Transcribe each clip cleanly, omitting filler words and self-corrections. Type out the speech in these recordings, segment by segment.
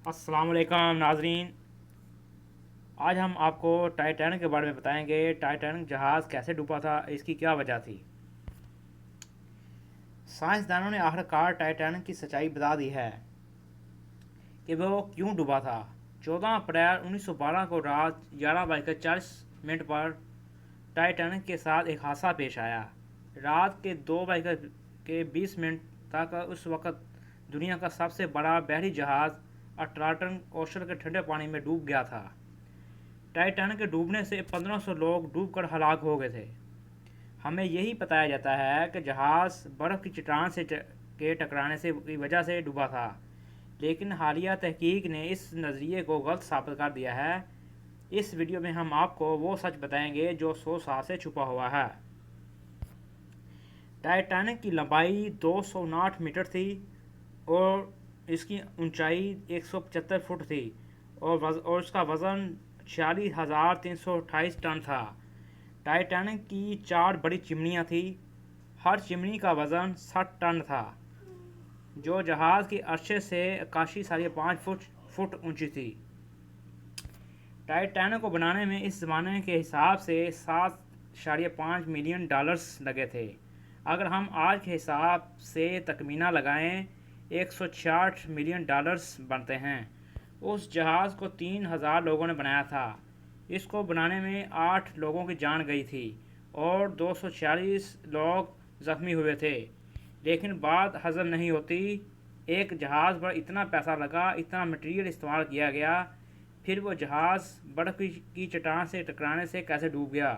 السلام علیکم ناظرین، آج ہم آپ کو ٹائٹینک کے بارے میں بتائیں گے۔ ٹائٹینک جہاز کیسے ڈوبا تھا، اس کی کیا وجہ تھی۔ سائنسدانوں نے آخرکار ٹائٹینک کی سچائی بتا دی ہے کہ وہ کیوں ڈوبا تھا۔ 14 اپریل 1912 کو رات 11:40 پر ٹائٹینک کے ساتھ ایک حادثہ پیش آیا۔ رات کے 2:20 تک اس وقت دنیا کا سب سے بڑا بحری جہاز اٹلانٹک اوشن کے ٹھنڈے پانی میں ڈوب گیا تھا۔ ٹائٹینک کے ڈوبنے سے 1500 لوگ ڈوب کر ہلاک ہو گئے تھے۔ ہمیں یہی بتایا جاتا ہے کہ جہاز برف کی چٹان کے ٹکرانے کی وجہ سے ڈوبا تھا، لیکن حالیہ تحقیق نے اس نظریے کو غلط ثابت کر دیا ہے۔ اس ویڈیو میں ہم آپ کو وہ سچ بتائیں گے جو 100 سال سے چھپا ہوا ہے۔ ٹائٹینک کی لمبائی 259 میٹر تھی اور اس کی اونچائی 175 فٹ تھی اور اس کا وزن 46,328 ٹن تھا۔ ٹائٹینک کی 4 بڑی چمنیاں تھیں، ہر چمنی کا وزن 60 ٹن تھا، جو جہاز کے عرصے سے 81.5 فٹ اونچی تھی۔ ٹائٹینک کو بنانے میں اس زمانے کے حساب سے $7.5 ملین لگے تھے۔ اگر ہم آج کے حساب سے تخمینہ لگائیں، $166 ملین بنتے ہیں۔ اس جہاز کو 3,000 لوگوں نے بنایا تھا۔ اس کو بنانے میں 8 لوگوں کی جان گئی تھی اور 246 لوگ زخمی ہوئے تھے، لیکن بات ہضم نہیں ہوتی۔ ایک جہاز پر اتنا پیسہ لگا، اتنا مٹیریل استعمال کیا گیا، پھر وہ جہاز برف کی چٹان سے ٹکرانے سے کیسے ڈوب گیا؟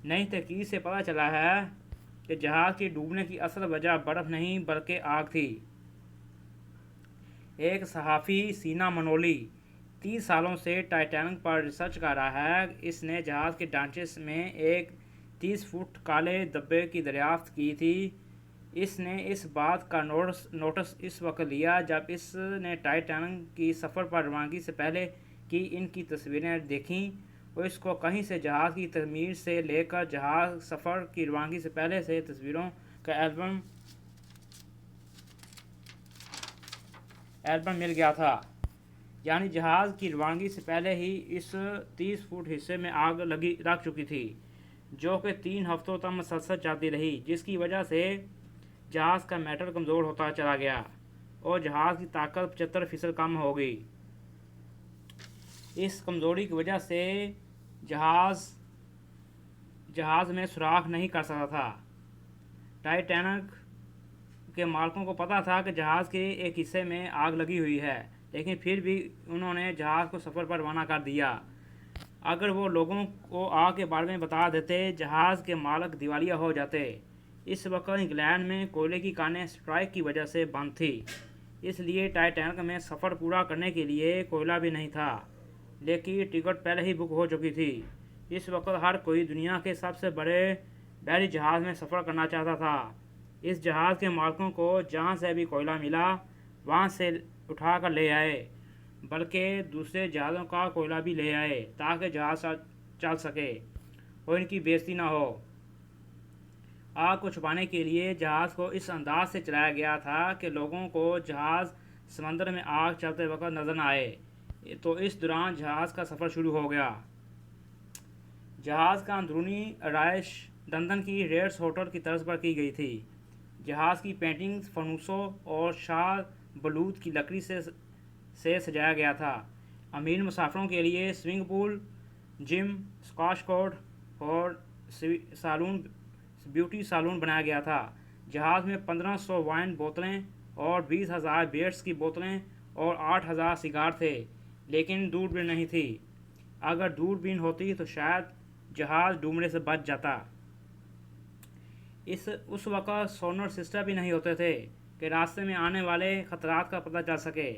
نئی تحقیق سے پتہ چلا ہے کہ جہاز کے ڈوبنے کی اصل وجہ برف نہیں بلکہ آگ تھی۔ ایک صحافی سینا منولی 30 سالوں سے ٹائٹینک پر ریسرچ کر رہا ہے۔ اس نے جہاز کے ڈھانچے میں ایک 30 فٹ کالے دھبے کی دریافت کی تھی۔ اس نے اس بات کا نوٹس اس وقت لیا جب اس نے ٹائٹینک کی سفر پر روانگی سے پہلے کی ان کی تصویریں دیکھیں اور اس کو کہیں سے جہاز کی تعمیر سے لے کر جہاز سفر کی روانگی سے پہلے سے تصویروں کا البم مل گیا تھا۔ یعنی جہاز کی روانگی سے پہلے ہی اس 30 فٹ حصے میں آگ لگ چکی تھی، جو کہ 3 ہفتوں تک مسلسل چلتی رہی، جس کی وجہ سے جہاز کا میٹل کمزور ہوتا چلا گیا اور جہاز کی طاقت 75% کم ہو گئی۔ اس کمزوری کی وجہ سے جہاز میں سوراخ نہیں کر سکتا تھا۔ ٹائٹینک کے مالکوں کو پتا تھا کہ جہاز کے ایک حصے میں آگ لگی ہوئی ہے، لیکن پھر بھی انہوں نے جہاز کو سفر پر روانہ کر دیا۔ اگر وہ لوگوں کو آگ کے بارے میں بتا دیتے، جہاز کے مالک دیوالیہ ہو جاتے۔ اس وقت انگلینڈ میں کوئلے کی کانیں اسٹرائک کی وجہ سے بند تھی، اس لیے ٹائٹینک میں سفر پورا کرنے کے لیے کوئلہ بھی نہیں تھا، لیکن ٹکٹ پہلے ہی بک ہو چکی تھی۔ اس وقت ہر کوئی دنیا کے سب سے بڑے بحری جہاز میں سفر کرنا چاہتا تھا۔ اس جہاز کے مالکوں کو جہاں سے بھی کوئلہ ملا وہاں سے اٹھا کر لے آئے، بلکہ دوسرے جہازوں کا کوئلہ بھی لے آئے تاکہ جہاز چل سکے اور ان کی بے عزتی نہ ہو۔ آگ کو چھپانے کے لیے جہاز کو اس انداز سے چلایا گیا تھا کہ لوگوں کو جہاز سمندر میں آگ چلتے وقت نظر نہ آئے، تو اس دوران جہاز کا سفر شروع ہو گیا۔ جہاز کا اندرونی آرائش لندن کی ریٹز ہوٹل کی طرز پر کی گئی تھی۔ جہاز کی پینٹنگ فانوسوں اور شال بلوط کی لکڑی سے سجایا گیا تھا۔ امیر مسافروں کے لیے سوئمنگ پول، جم، اسکواش کورٹ اور بیوٹی سالون بنایا گیا تھا۔ جہاز میں 1500 وائن بوتلیں اور 20,000 بیئرز کی بوتلیں اور 8,000 سگار تھے، لیکن دوربین نہیں تھی۔ اگر دوربین ہوتی تو شاید جہاز ڈوبنے سے بچ جاتا۔ اس وقت سونار سسٹم بھی نہیں ہوتے تھے کہ راستے میں آنے والے خطرات کا پتہ چل سکے،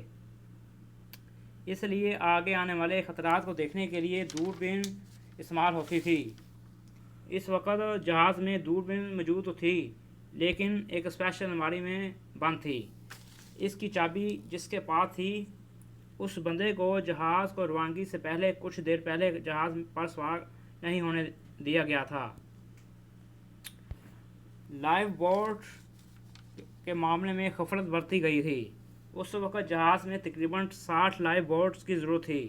اس لیے آگے آنے والے خطرات کو دیکھنے کے لیے دوربین استعمال ہوتی تھی۔ اس وقت جہاز میں دوربین موجود تو تھی، لیکن ایک اسپیشل الماری میں بند تھی۔ اس کی چابی جس کے پاس تھی، اس بندے کو جہاز کو روانگی سے پہلے کچھ دیر پہلے جہاز پر سوار نہیں ہونے دیا گیا تھا۔ لائف بوٹ کے معاملے میں غفلت برتی گئی تھی۔ اس وقت جہاز میں تقریباً 60 لائف بوٹس کی ضرورت تھی،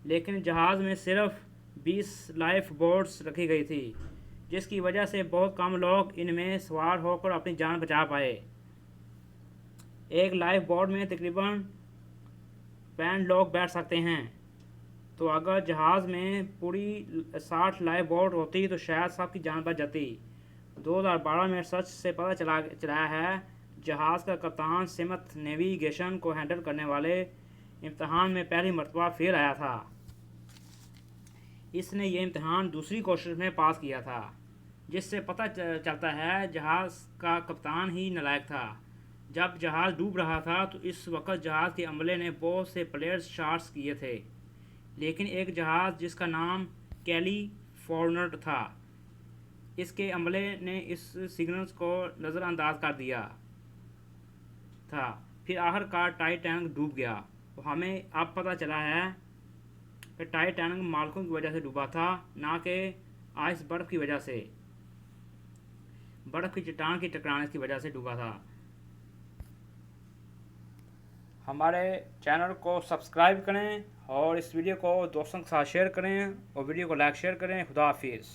لیکن جہاز میں صرف 20 لائف بوٹس رکھی گئی تھی، جس کی وجہ سے بہت کم لوگ ان میں سوار ہو کر اپنی جان بچا پائے۔ ایک لائف بوٹ میں تقریباً 65 لوگ بیٹھ سکتے ہیں، تو اگر جہاز میں پوری 60 لائف بوٹ ہوتی تو شاید سب کی جان بچ جاتی۔ 2012 میں ریسرچ سے پتہ چلا ہے جہاز کا کپتان سمتھ نیویگیشن کو ہینڈل کرنے والے امتحان میں پہلی مرتبہ فیل آیا تھا۔ اس نے یہ امتحان دوسری کوشش میں پاس کیا تھا، جس سے پتہ چلتا ہے جہاز کا کپتان ہی نالائق تھا۔ جب جہاز ڈوب رہا تھا تو اس وقت جہاز کے عملے نے بہت سے پلیئر شاٹس کیے تھے، لیکن ایک جہاز جس کا نام کیلی فورنر تھا، اس کے عملے نے اس سگنلز کو نظر انداز کر دیا تھا۔ پھر آخر کار ٹائٹینک ڈوب گیا۔ ہمیں اب پتہ چلا ہے کہ ٹائٹینک مالکوں کی وجہ سے ڈوبا تھا، نہ کہ آئس برف کی وجہ سے، برف کی چٹان کی ٹکرانے کی وجہ سے ڈوبا تھا۔ ہمارے چینل کو سبسکرائب کریں اور اس ویڈیو کو دوستوں کے ساتھ شیئر کریں اور ویڈیو کو لائک شیئر کریں۔ خدا حافظ۔